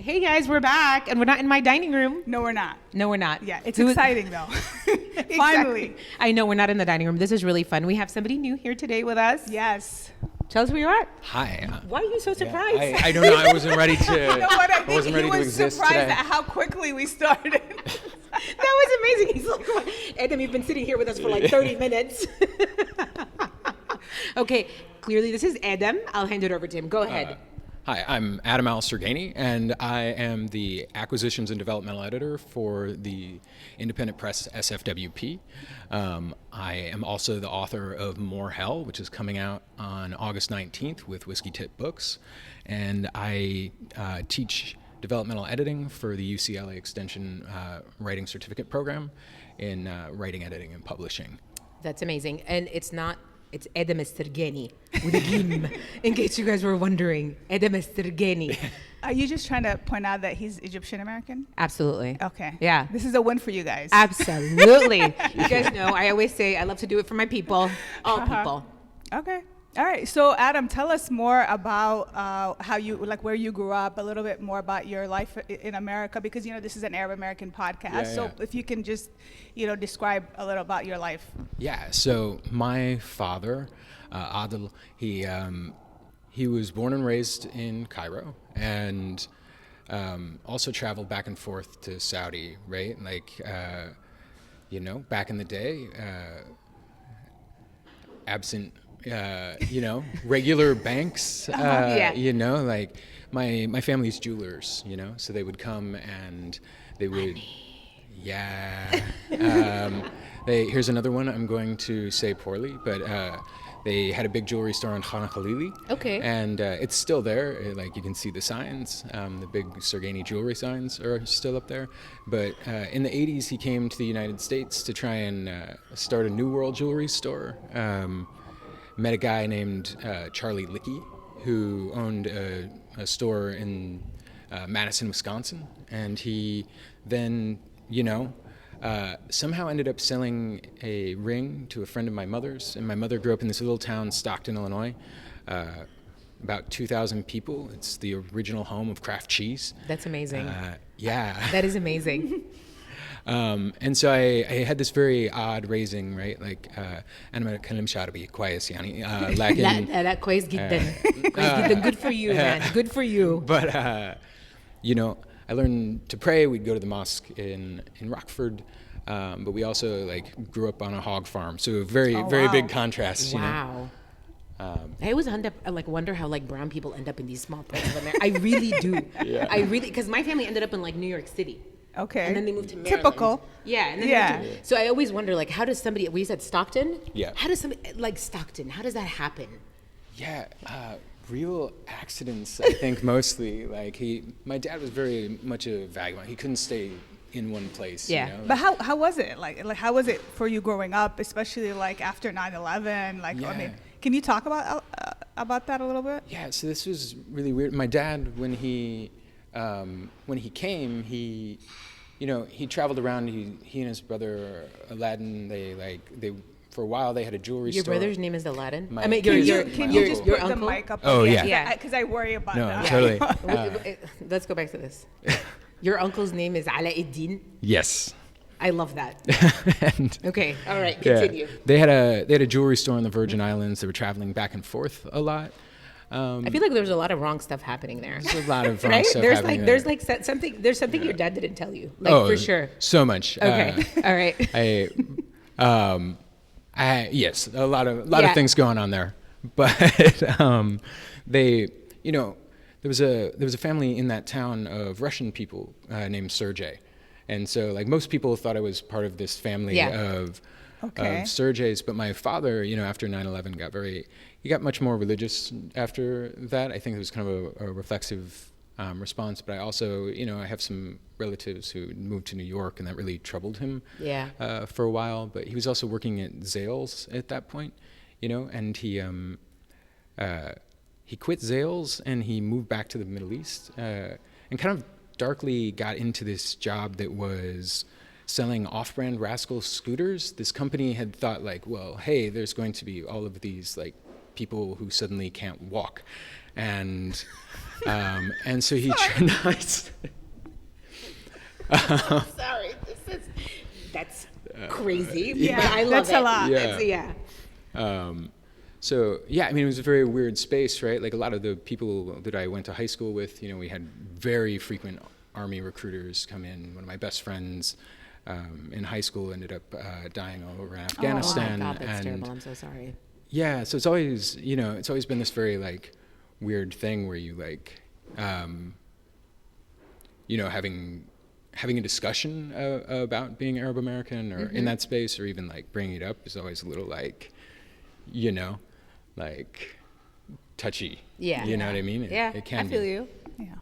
Hey guys, we're back, and we're not in my dining room. No, we're not. No, we're not. Yeah, it's exciting though. Finally. I know we're not in the dining room. This is really fun. We have somebody new here today with us. Yes. Tell us who you are. Hi. Why are you so surprised? I don't know. I wasn't ready to. You know what? I think wasn't ready he to was exist surprised today. at how quickly we started. That was amazing. He's like, "What? Adam, you've been sitting here with us for like 30 minutes. Okay, clearly this is Adam. I'll hand it over to him. Go ahead. Hi, I'm Adam Al-Sirgany, and I am the Acquisitions and Developmental Editor for the independent press SFWP. I am also the author of More Hell, which is coming out on August 19th with Whiskey Tip Books. And I teach developmental editing for the UCLA Extension Writing Certificate Program in writing, editing, and publishing. That's amazing. And it's Adam Al-Sirgany with a gim, in case you guys were wondering. Adam Al-Sirgany. Are you just trying to point out that he's Egyptian American? Absolutely. Okay. Yeah. This is a win for you guys. Absolutely. You guys know, I always say I love to do it for my people, all people. Okay. All right. So, Adam, tell us more about how you, like, where you grew up, a little bit more about your life in America, because, you know, this is an Arab American podcast. Yeah, so yeah. if you can just, you know, describe a little about your life. Yeah, so my father, Adil, he was born and raised in Cairo, and also traveled back and forth to Saudi, right? Like, you know, back in the day, absent, you know, regular banks, Yeah. you know, like my family's jewelers, you know, so they would come and they would, yeah. Here's another one I'm going to say poorly, but they had a big jewelry store on Khan Khalili. Okay. And it's still there. Like, you can see the signs. The big Sirgany jewelry signs are still up there. But in the 80s, he came to the United States to try and start a New World jewelry store. Met a guy named Charlie Lickey, who owned a store in Madison, Wisconsin. And he then, you know, somehow ended up selling a ring to a friend of my mother's. And my mother grew up in this little town, Stockton, Illinois. About 2,000 people. It's the original home of Kraft cheese. That's amazing. Yeah. That is amazing. And so I had this very odd raising, right? Like, أنا ما أتكلمش عربي كويس يعني. لكن لا كويس جدا. كويس جدا. Good for you, man. Good for you. But, you know, I learned to pray. We'd go to the mosque in Rockford, but we also like grew up on a hog farm. So very wow. big contrast. You know? Wow. I always wonder how like brown people end up in these small parts of America. I really do. Yeah. I really, because my family ended up in like New York City. Okay. And then they moved to Maryland. Typical. Yeah. And then Yeah. They moved to, so I always wonder, like, how does somebody, we said Stockton? Yeah. How does somebody, like Stockton, how does that happen? Yeah, real accidents, I think, mostly. Like, my dad was very much a vagabond. He couldn't stay in one place. Yeah. You know? But how was it? Like how was it for you growing up, especially like after 9/11? Like, Yeah. I mean, can you talk about that a little bit? Yeah, so this was really weird. My dad, when he came, you know, he traveled around. He and his brother Aladdin, they for a while they had a jewelry Your store. brother's name is Aladdin? My- I mean, Can your you just your put the uncle? mic up? Oh, again? yeah. Because I worry about No, that. totally. Let's go back to this. Your uncle's name is Alauddin. Yes. I love that. And, Okay, all right, yeah, continue. they had a jewelry store in the Virgin Islands. They were traveling back and forth a lot. I feel like there's a lot of wrong stuff happening there. There's a lot of wrong Right? stuff There's happening like there. there's something your dad didn't tell you. Like for sure. So much. Okay. All right. Yes, a lot of Yeah. things going on there, but they, you know, there was a family in that town of Russian people named Sergey, and so like most people thought I was part of this family Yeah. of Okay. Sergeys, but my father, you know, after 9/11 he got much more religious after that. I think it was kind of a reflexive response, but I also, you know, I have some relatives who moved to New York, and that really troubled him for a while. But he was also working at Zales at that point, you know, and he quit Zales and he moved back to the Middle East and kind of darkly got into this job that was selling off-brand Rascal scooters. This company had thought like, well, hey, there's going to be all of these like people who suddenly can't walk, and And so he tried. Sorry, that's crazy. Yeah, but I love that's it. a lot. Yeah. So yeah, I mean, it was a very weird space, right? Like a lot of the people that I went to high school with, you know, we had very frequent Army recruiters come in. One of my best friends in high school ended up dying all over in Afghanistan. Oh my God, that's and terrible. I'm so sorry. yeah, so it's always, you know, it's always been this very like weird thing where you like, you know, having a discussion about being Arab American or in that space, or even like bringing it up is always a little like, you know, like touchy. Yeah. You know what I mean? Yeah, It can I feel be. you. Yeah.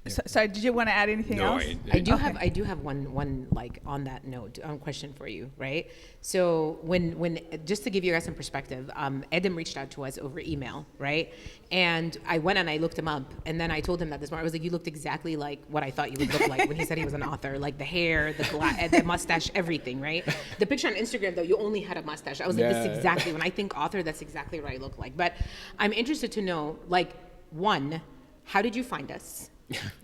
Sorry, did you want to add anything else? I do have one like on that note question for you, right? So when just to give you guys some perspective, Adam reached out to us over email, right? And I went and I looked him up, and then I told him that this morning I was like, you looked exactly like what I thought you would look like when he said he was an author, like the hair, the mustache, everything, right? The picture on Instagram though, you only had a mustache. I was like, this is exactly when I think author, that's exactly what I look like. But I'm interested to know, like, one, how did you find us?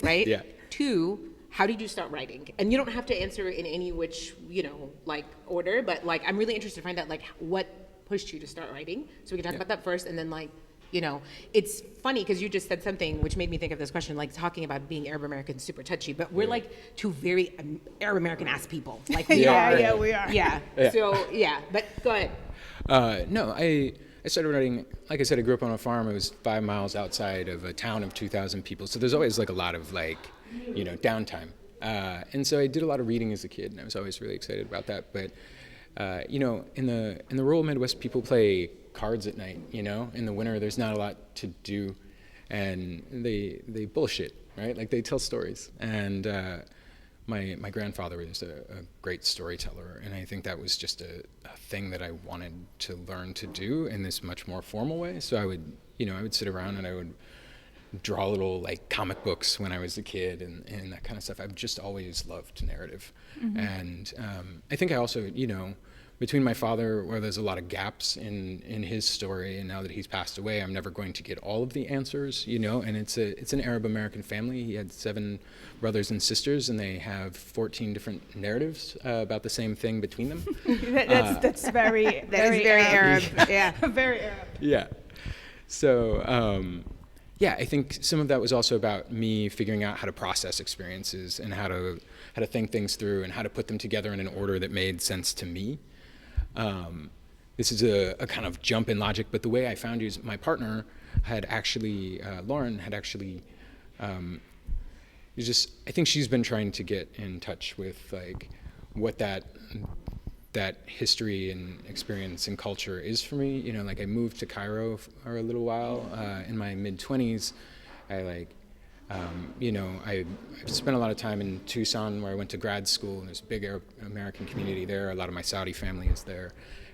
Right? Yeah. 2, how did you start writing? And you don't have to answer in any which, you know, like order, but like I'm really interested to find out like what pushed you to start writing. So we can talk about that first, and then like, you know, it's funny because you just said something which made me think of this question, like talking about being Arab American super touchy, but we're like two very Arab American ass people. Like we are. Yeah, we are. Yeah. So yeah, but go ahead. No, I started writing, like I said, I grew up on a farm. It was 5 miles outside of a town of 2,000 people. So there's always like a lot of like, you know, downtime. And so I did a lot of reading as a kid, and I was always really excited about that. But, you know, in the rural Midwest, people play cards at night, you know. In the winter, there's not a lot to do, and they bullshit, right? Like they tell stories. And my grandfather was a great storyteller, and I think that was just a thing that I wanted to learn to do in this much more formal way. So I would sit around and I would draw little like comic books when I was a kid and that kind of stuff. I've just always loved narrative. And I think I also, you know, between my father, where there's a lot of gaps in his story, and now that he's passed away, I'm never going to get all of the answers, you know. And it's an Arab American family. He had 7 brothers and sisters, and they have 14 different narratives about the same thing between them. That's very Arab. Yeah. Very Arab. Yeah. So, yeah, I think some of that was also about me figuring out how to process experiences and how to think things through and how to put them together in an order that made sense to me. This is a kind of jump in logic, but the way I found you is my partner had actually, Lauren had actually, I think she's been trying to get in touch with like what that history and experience and culture is for me. You know, like I moved to Cairo for a little while in my mid-20s. I like, you know, I spent a lot of time in Tucson where I went to grad school, and there's a big Arab American community there. A lot of my Saudi family is there.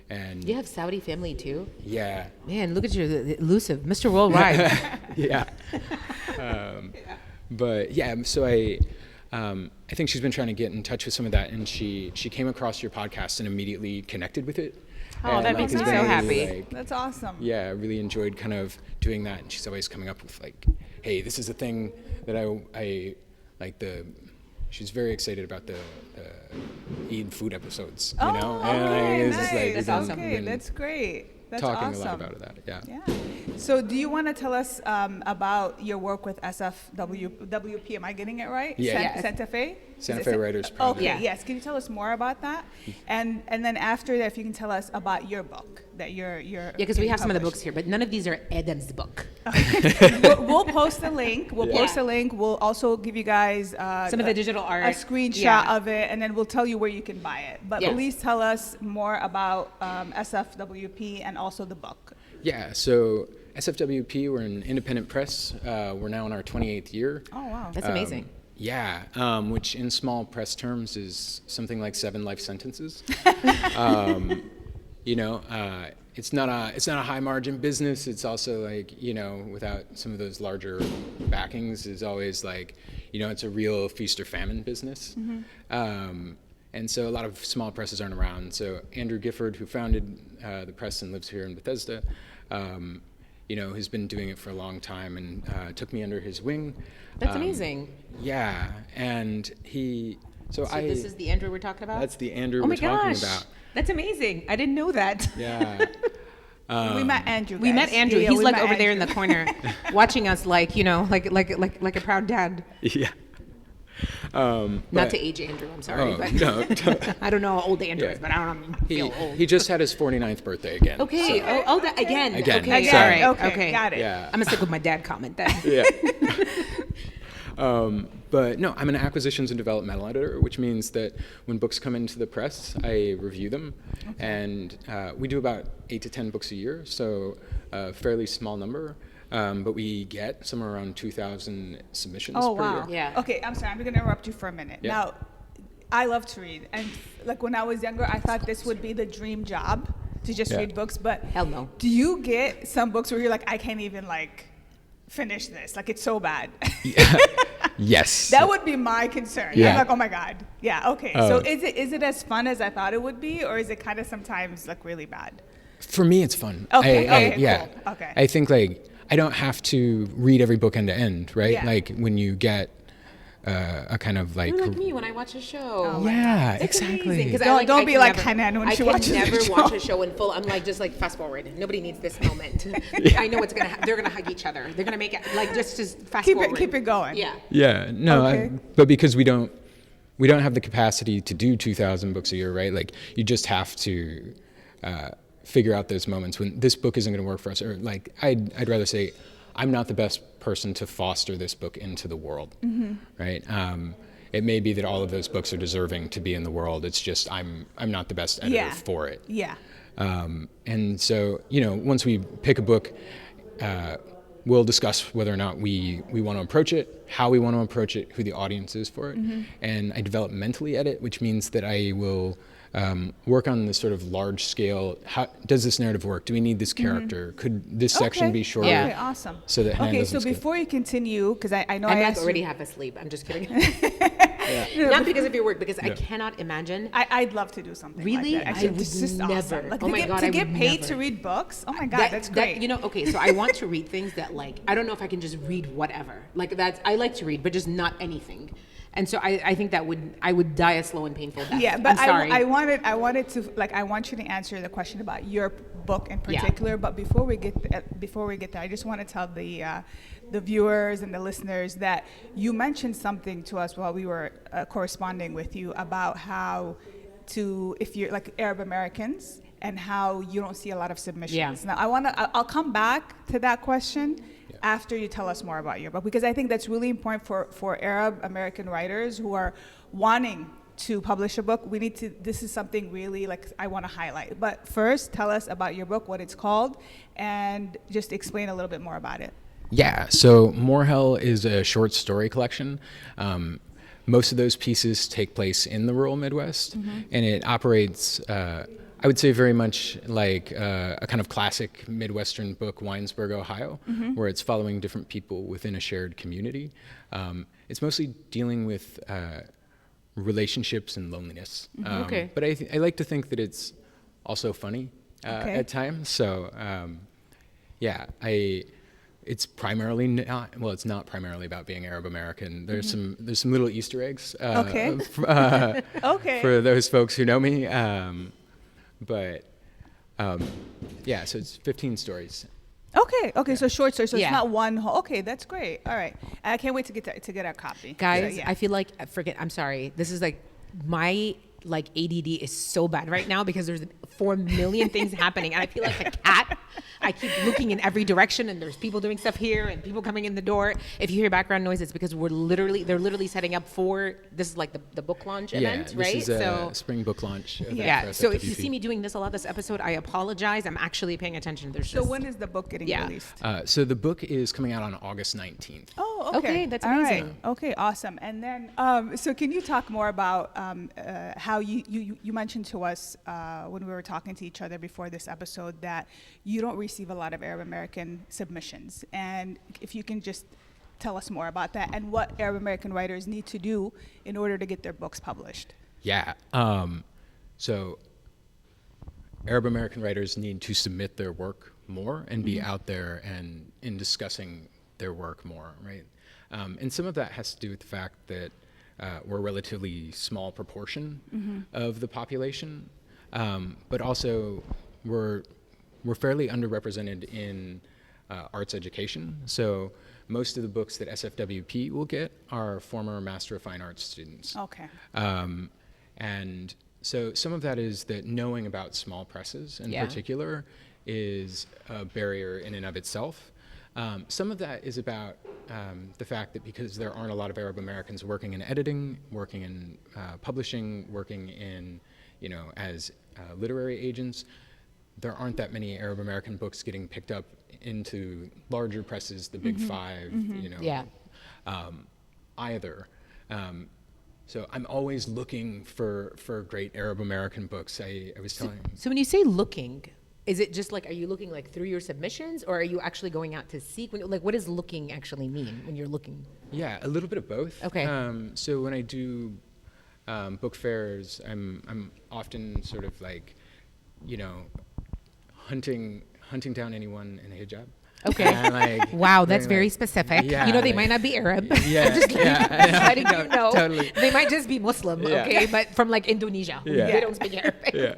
And You have Saudi family too? yeah. Man, look at you, elusive, Mr. Worldwide. Yeah. But yeah, so I think she's been trying to get in touch with some of that, and she came across your podcast and immediately connected with it. Oh, And, that makes has me been so really, happy. like, That's awesome. yeah, I really enjoyed kind of doing that, and she's always coming up with like, hey, this is a thing that I like she's very excited about the Eid food episodes, you know? Okay, And it's nice. just like, That's we've awesome. been- Okay, been that's great. That's talking awesome. a lot about that, yeah. Yeah. So, do you want to tell us about your work with SFWP? Am I getting it right? Yeah. Yes. Santa Fe. Santa Is it Fe Writers Project. Okay. Yeah. Yes. Can you tell us more about that? And then after that, if you can tell us about your book that you're. Yeah, because we have some of the books here, but none of these are Adam's book. We'll post a link. We'll Yeah. post a link. We'll also give you guys Some of the digital art. a screenshot Yeah. of it, and then we'll tell you where you can buy it. But Yes. please tell us more about SFWP and also the book. Yeah, so SFWP, we're an independent press. We're now in our 28th year. Oh wow. That's amazing. Yeah, which in small press terms is something like 7 life sentences. You know, it's not a high margin business. It's also like, you know, without some of those larger backings, is always like, you know, it's a real feast or famine business. And so a lot of small presses aren't around. So Andrew Gifford, who founded the press and lives here in Bethesda, you who's been doing it for a long time and took me under his wing. That's amazing. Yeah, and he. So this is the Andrew we're talking about? That's the Andrew oh we're my talking gosh. about. That's amazing. I didn't know that. Yeah. We met Andrew. We met Andrew. Yeah, He's we like met over there in Andrew. the corner, watching us like a proud dad. Yeah. Not to age Andrew, I'm sorry, but No. I don't know how old Andrew Yeah. is, but I don't feel old. He just had his 49th birthday again. Okay. So. Oh, that again. Again. Okay. Again. All right. Okay, Okay. got it. Yeah. I'm gonna stick with my dad comment then. Yeah. But no, I'm an acquisitions and developmental editor, which means that when books come into the press, I review them. Okay. And we do about 8 to 10 books a year, so a fairly small number. But we get somewhere around 2,000 submissions per year. Yeah. Okay, I'm sorry. I'm going to interrupt you for a minute. Yeah. Now, I love to read. And like when I was younger, I thought this would be the dream job to just read books. But hell no. Do you get some books where you're like, I can't even like finish this? Like it's so bad. Yeah. Yes. That would be my concern. Yeah. I'm like, oh my God. Yeah, okay. So is it as fun as I thought it would be, or is it kind of sometimes like really bad? For me, it's fun. Okay, yeah. cool. Okay. I think like I don't have to read every book end to end, right? Yeah. Like when you get a kind of like. You're like me when I watch a show. Yeah, It's exactly. amazing, 'cause Don't be like never- Hanan when she watches I the can never show. watch a show in full. I'm like, just like fast forward. Nobody needs this moment. I know what's gonna. They're gonna hug each other. They're gonna make it like just fast forward. Keep it going. Yeah. Yeah, no, Okay. but because we don't have the capacity to do 2,000 books a year, right? Like you just have to figure out those moments when this book isn't going to work for us, or like I'd rather say, I'm not the best person to foster this book into the world, right? It may be that all of those books are deserving to be in the world. It's just I'm not the best editor for it. Yeah. And so, once we pick a book, we'll discuss whether or not we want to approach it, how we want to approach it, who the audience is for it. And I developmentally edit, which means that I will work on this sort of large scale. How does this narrative work? Do we need this character? Could this section be shorter? Yeah. Okay, awesome. So that Hanan okay, doesn't so skip. before you continue, because I know I'm I like asked already you, half asleep. I'm just kidding. Not because of your work, because I cannot imagine. I'd love to do something Really? like that. Actually, I would this is never. awesome. Like Oh my God, to I get would paid never. to read books. Oh my God, that's great. Okay, so I want to read things that like, I don't know if I can just read whatever. Like I like to read, but just not anything. And so I think I would die a slow and painful death. Yeah, but I'm sorry. I wanted to like I want you to answer the question about your book in Yeah. particular. But before we get there, I just want to tell the viewers and the listeners that you mentioned something to us while we were corresponding with you about how if you're like Arab Americans and how you don't see a lot of submissions. Yeah. Now I'll come back to that question after you tell us more about your book, because I think that's really important for Arab American writers who are wanting to publish a book. This is something really like I want to highlight. But first, tell us about your book, what it's called, and just explain a little bit more about it. Yeah, so More Hell is a short story collection. Most of those pieces take place in the rural Midwest, and it operates, I would say, very much like a kind of classic Midwestern book, Winesburg, Ohio, where it's following different people within a shared community. It's mostly dealing with relationships and loneliness. Okay. But I like to think that it's also funny at times. So, it's primarily not. Well, it's not primarily about being Arab American. There's some little Easter eggs. Okay. For those folks who know me. So it's 15 stories. Okay, so short story. So Yeah. it's not one whole. Okay, that's great. All right, I can't wait to get our copy. Guys, So, I feel like I'm sorry. This is like my ADD is so bad right now because there's 4 million things happening, and I feel like a cat. I keep looking in every direction, and there's people doing stuff here and people coming in the door. If you hear background noise, it's because they're literally setting up for this is like the book launch event, right? This is a spring book launch event for So if you SFWP. see me doing this a lot this episode, I apologize. I'm actually paying attention. So when is the book getting released? So the book is coming out on August 19th. Oh, okay. Okay, that's All right. amazing. Okay, awesome. And then, so can you talk more about how you mentioned to us when we were talking to each other before this episode that you don't receive a lot of Arab American submissions, and if you can just tell us more about that and what Arab American writers need to do in order to get their books published. Yeah. So Arab American writers need to submit their work more and be out there and in discussing their work more, right? And some of that has to do with the fact that we're a relatively small proportion of the population, but also we're fairly underrepresented in arts education. So most of the books that SFWP will get are former Master of Fine Arts students. Okay. And so some of that is that knowing about small presses in particular is a barrier in and of itself. Some of that is about the fact that because there aren't a lot of Arab Americans working in editing, working in publishing, working in, as literary agents, there aren't that many Arab American books getting picked up into larger presses, the big five, either. So I'm always looking for great Arab American books. I was telling. So when you say looking, is it just like, are you looking like through your submissions, or are you actually going out to seek? Like, what does looking actually mean when you're looking? Yeah, a little bit of both. Okay. So when I do book fairs, I'm often sort of like, hunting down anyone in a hijab. Okay. And like, wow, that's very specific. Yeah, they might not be Arab. Yeah, just letting you know. Totally. They might just be Muslim, okay, but from like Indonesia. Yeah. They don't speak Arabic. Yeah.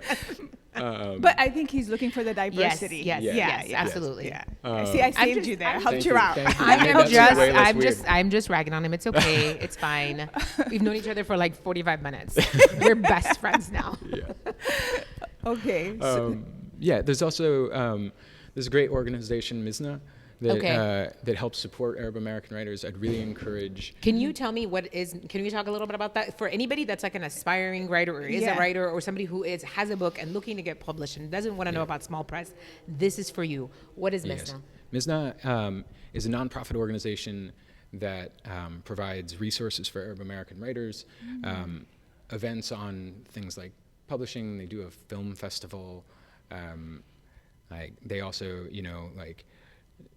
But I think he's looking for the diversity. Yes, absolutely. Yeah. See, I saved you there. Helped you out. I'm just ragging on him. It's okay. It's fine. We've known each other for like 45 minutes. We're best friends now. Yeah. Okay. There's also there's a great organization, MISNA, that helps support Arab American writers. I'd really encourage. Can you tell me can we talk a little bit about that? For anybody that's like an aspiring writer or is a writer, or somebody who has a book and looking to get published and doesn't want to know about small press, this is for you. What is MISNA? MISNA is a nonprofit organization that provides resources for Arab American writers, events on things like publishing. They do a film festival. They also,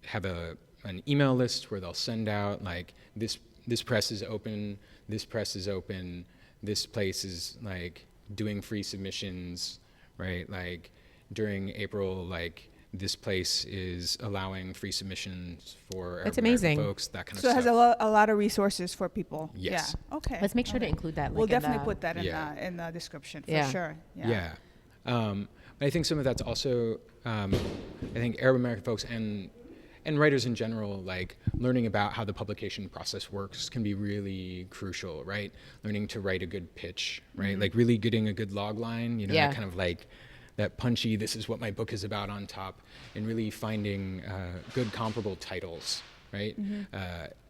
have an email list where they'll send out like this press is open, this press is open, this place is like doing free submissions, right? Like during April, like this place is allowing free submissions for That's Arab amazing. American folks, that kind of So stuff. it has a lot of resources for people. Yes. Yeah. Okay. Let's make sure to include that. We'll definitely put that in the description for sure. Yeah. I think some of that's also, I think Arab American folks and writers in general, like learning about how the publication process works can be really crucial, right? Learning to write a good pitch, right? Like really getting a good log line, that kind of like that punchy, this is what my book is about on top, and really finding good comparable titles, right?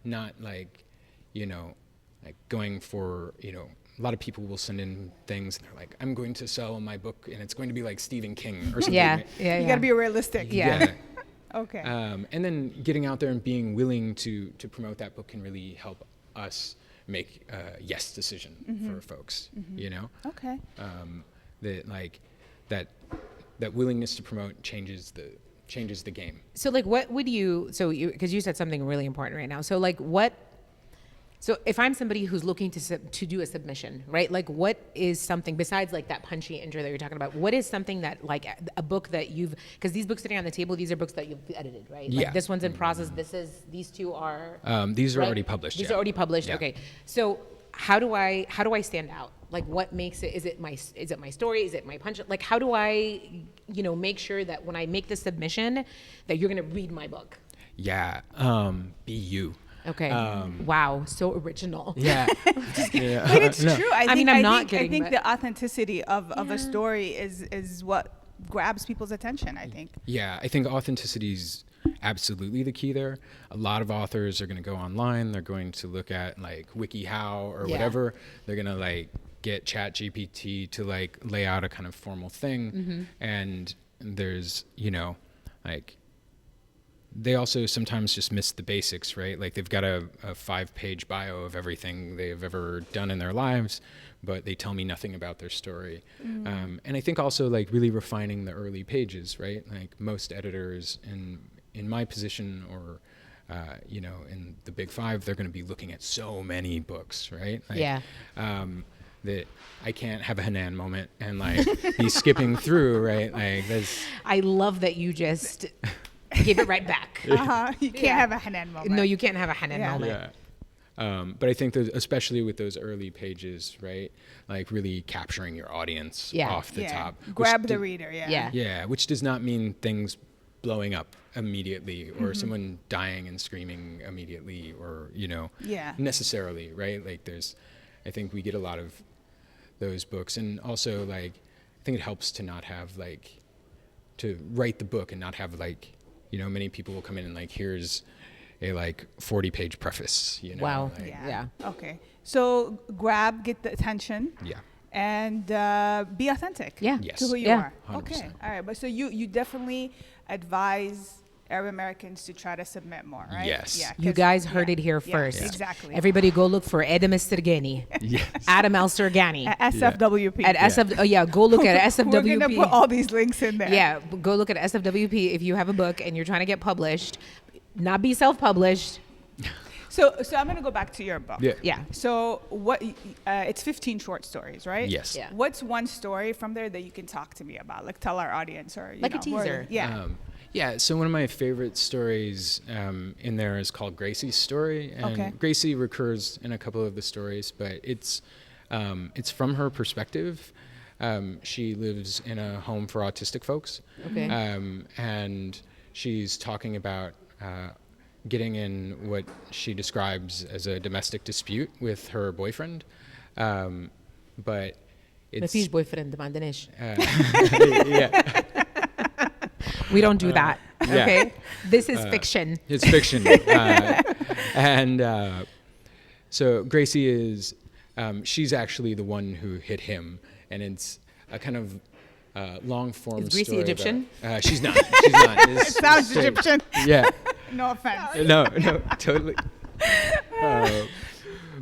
Not like, like going for, a lot of people will send in things and they're like, I'm going to sell my book and it's going to be like Stephen King or something. You got to be realistic. Yeah. Okay. And then getting out there and being willing to promote that book can really help us make a yes decision for folks, Okay. That willingness to promote changes the game. So like what would because you said something really important right now. So if I'm somebody who's looking to do a submission, right? Like what is something besides like that punchy intro that you're talking about? What is something that like a book that because these books sitting on the table, these are books that you've edited, right? Like this one's in process. These two are. These are already published. These are already published. Yeah. Okay. So how do I stand out? Like what makes it? Is it my story? Is it my punch? Like how do I, make sure that when I make the submission, that you're gonna read my book? Yeah. Be you. Okay. Wow. So original. Yeah. But it's true. I think the authenticity of a story is what grabs people's attention, I think. Yeah. I think authenticity is absolutely the key there. A lot of authors are going to go online. They're going to look at like WikiHow or whatever. They're going to like get ChatGPT to like lay out a kind of formal thing. And there's, like, they also sometimes just miss the basics, right? Like they've got a 5-page bio of everything they've ever done in their lives, but they tell me nothing about their story. And I think also like really refining the early pages, right? Like most editors in my position or, in the big five, they're going to be looking at so many books, right? Like, that I can't have a Hanan moment and like be skipping through, right? Like that's I love that you just give it right back. You can't have a Hanan moment. No, you can't have a Hanan Yeah. moment. yeah. But I think that especially with those early pages, right? Like really capturing your audience Yeah. off the top. which Grab the di- reader. Yeah. Yeah. Yeah, which does not mean things blowing up immediately or Mm-hmm. someone dying and screaming immediately or, Yeah. necessarily, right? Like I think we get a lot of those books. And also like, I think it helps to not have like, to write the book and not have like, many people will come in and like, here's a like 40-page preface, Wow. like- Yeah. Yeah. Okay. So get the attention. Yeah. And be authentic. Yeah. Yes. To who you Yeah. are. Okay. 100%. All right. But so you definitely advise Arab Americans to try to submit more, right? Yes. Yeah. You 'cause- guys heard yeah, it here yeah, first. Exactly. Everybody go look for Adam Al-Sirgany. Yes. Adam Al-Sirgany. At SFWP. At go look at SFWP. We're gonna put all these links in there. Yeah, go look at SFWP if you have a book and you're trying to get published. Not be self-published. So I'm gonna go back to your book. Yeah. Yeah. So what? It's 15 short stories, right? Yes. Yeah. What's one story from there that you can talk to me about? Like tell our audience or Like a or- teaser. yeah. Yeah, so one of my favorite stories in there is called Gracie's story, and Okay. Gracie recurs in a couple of the stories, but it's from her perspective. She lives in a home for autistic folks, Okay. and she's talking about getting in what she describes as a domestic dispute with her boyfriend, but ما it's فيش boyfriend ما عندناش. yeah. We don't do that. yeah. Okay. This is fiction. It's fiction. And so Gracie is, she's actually the one who hit him. And it's a kind of long form Is Gracie story. Egyptian? She's not. She's not. It sounds Egyptian. Yeah. No offense. No, totally.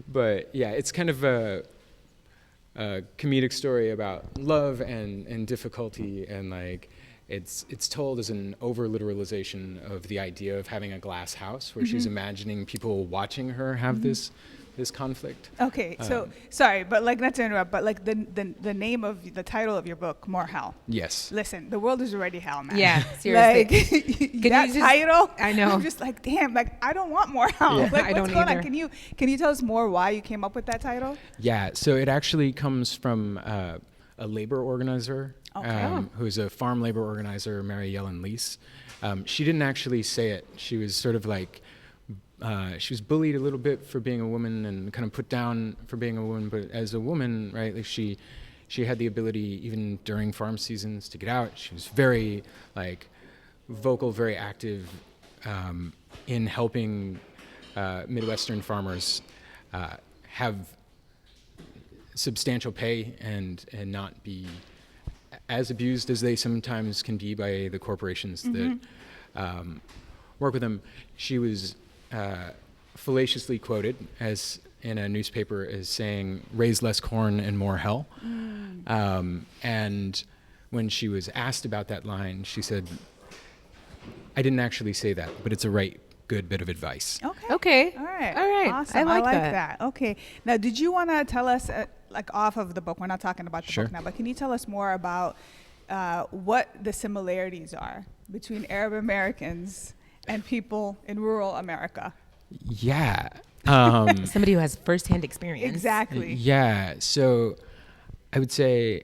But yeah, it's kind of a comedic story about love and difficulty, and like it's told as an over literalization of the idea of having a glass house where she's imagining people watching her have this conflict. Okay, so sorry, but like not to interrupt, but like the name of the title of your book, More Hell. Yes. Listen, the world is already hell, man. Yeah, seriously. Like that you just- title, I know. I'm just like, damn, like I don't want more hell. Yeah. Like I what's don't going either. on? Can you tell us more why you came up with that title? Yeah, so it actually comes from a labor organizer, Okay. who's a farm labor organizer, Mary Yellen Lease. She didn't actually say it. She was sort of like, she was bullied a little bit for being a woman and kind of put down for being a woman. But as a woman, right, like she had the ability, even during farm seasons, to get out. She was very like vocal, very active in helping Midwestern farmers have substantial pay and not be as abused as they sometimes can be by the corporations that work with them. She was fallaciously quoted as in a newspaper as saying, "Raise less corn and more hell." And when she was asked about that line, she said, "I didn't actually say that, but it's a right good bit of advice." Okay. All right. All right. Awesome. I like that. Okay. Now, did you want to tell us, like off of the book, we're not talking about the Sure. book now, but can you tell us more about what the similarities are between Arab Americans and people in rural America? Yeah. Somebody who has firsthand experience. Exactly. Yeah. So I would say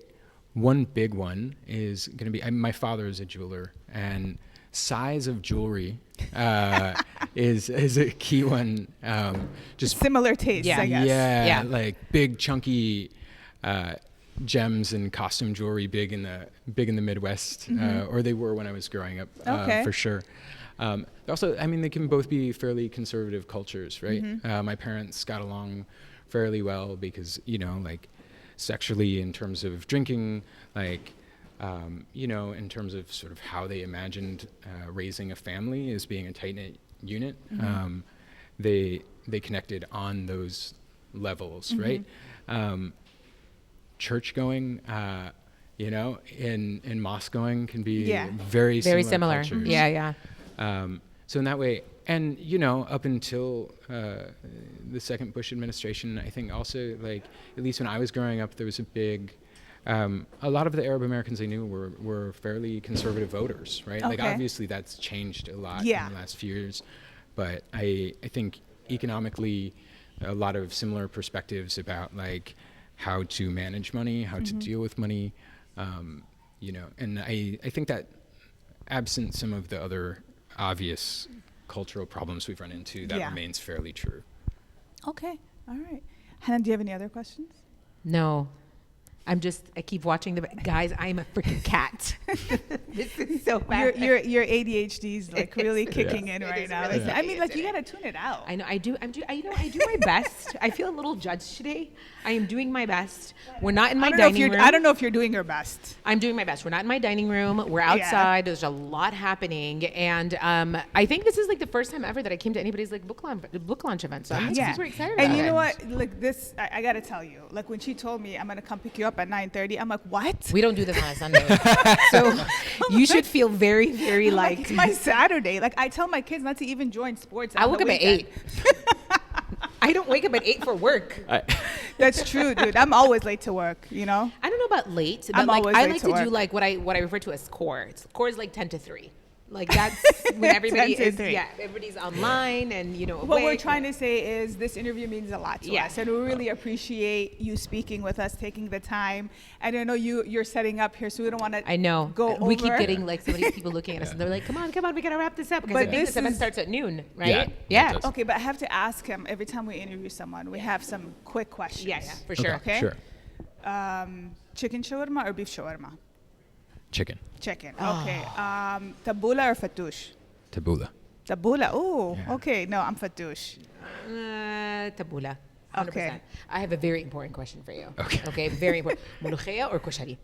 one big one is going to be, my father is a jeweler, and size of jewelry is a key one. Just Similar tastes, Yeah. I guess. yeah, Yeah. like big chunky gems and costume jewelry, big in the Midwest, or they were when I was growing up, Okay. for sure. Also, I mean, they can both be fairly conservative cultures, right? My parents got along fairly well because, like sexually in terms of drinking, like, in terms of sort of how they imagined raising a family as being a tight-knit unit, they connected on those levels, right? Church going, and mosque going can be Yeah. very Very similar. cultures. Yeah, yeah. So in that way, and you know, up until the second Bush administration, I think also, like, at least when I was growing up, there was a big, a lot of the Arab Americans I knew were fairly conservative voters, right? Like, Okay. obviously that's changed a lot Yeah. in the last few years, but I think economically, a lot of similar perspectives about like how to manage money, how to deal with money, you know, and I think that absent some of the other obvious cultural problems we've run into, that Yeah. remains fairly true. Okay. All right. Hannah, do you have any other questions? No. I keep watching guys, I'm a freaking cat. This is so bad. Your ADHD's like really kicking in It right is now. really I mean, like, you today. gotta tune it out. I know I do my best. I feel a little judged today. I am doing my best. We're not in my dining room. I don't know if you're doing your best. I'm doing my best. We're not in my dining room. We're outside. There's a lot happening, and I think this is like the first time ever that I came to anybody's like book launch event. So I'm super excited about And you it. know what? Like this, I gotta tell you. Like when she told me I'm gonna come pick you up at 9:30, I'm like, what? We don't do this on a Sunday, so you should feel very, very I'm like. it's my Saturday. Like I tell my kids not to even join sports. I on woke the up at weekend. 8. I don't wake up at 8 for work. That's true, dude. I'm always late to work. You know. I don't know about late, but I'm like always I late like to to do work. like what I refer to as core. Core is like 10 to 3. Like that's when everybody 10 to is 3. everybody's online and you know. What we're awake. trying to say is this interview means a lot to Yeah. us, and we really appreciate you speaking with us, taking the time. And I know you're setting up here, so we don't want to. I know. Go We keep over. getting like so many people looking at us and they're like, come on, we gotta wrap this up because But I think this this event is- starts at noon, right? Yeah, Yeah. it does. Okay, but I have to ask him every time we interview someone. We have some quick questions. Yeah, for sure. Okay. Sure. Chicken shawarma or beef shawarma? Chicken. Chicken. Ah. Okay. Tabbouleh or fattoush? Tabbouleh. Tabbouleh. Oh, Yeah. okay. No, I'm fattoush. Tabbouleh. 100%. Okay. I have a very important question for you. Okay. Okay, very important. Mulukhaya or koshari?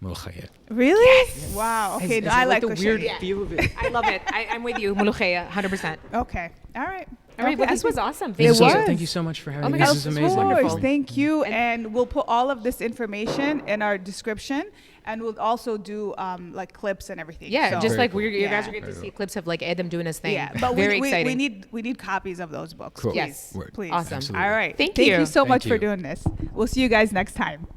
Mulukhaya. Really? Wow. Okay. Is No, it I like the weird koshari. feel of it. I love it. I'm with you. Mulukhaya, 100%. Okay. All right. All right, Okay. well, this was awesome. It Thank you. was. Thank you so much for having Oh my me. gosh, This is this amazing. was wonderful. Of course, thank you. And- And we'll put all of this information in our description, and we'll also do like clips and everything. Yeah, So- just Very like cool. you guys Yeah. are getting to see clips of like Adam doing his thing. Yeah, but very we exciting. we need copies of those books. Cool. Please. Yes. Word. Please. Awesome. Absolutely. All right. Thank Thank you. you so Thank much for you. doing this. We'll see you guys next time.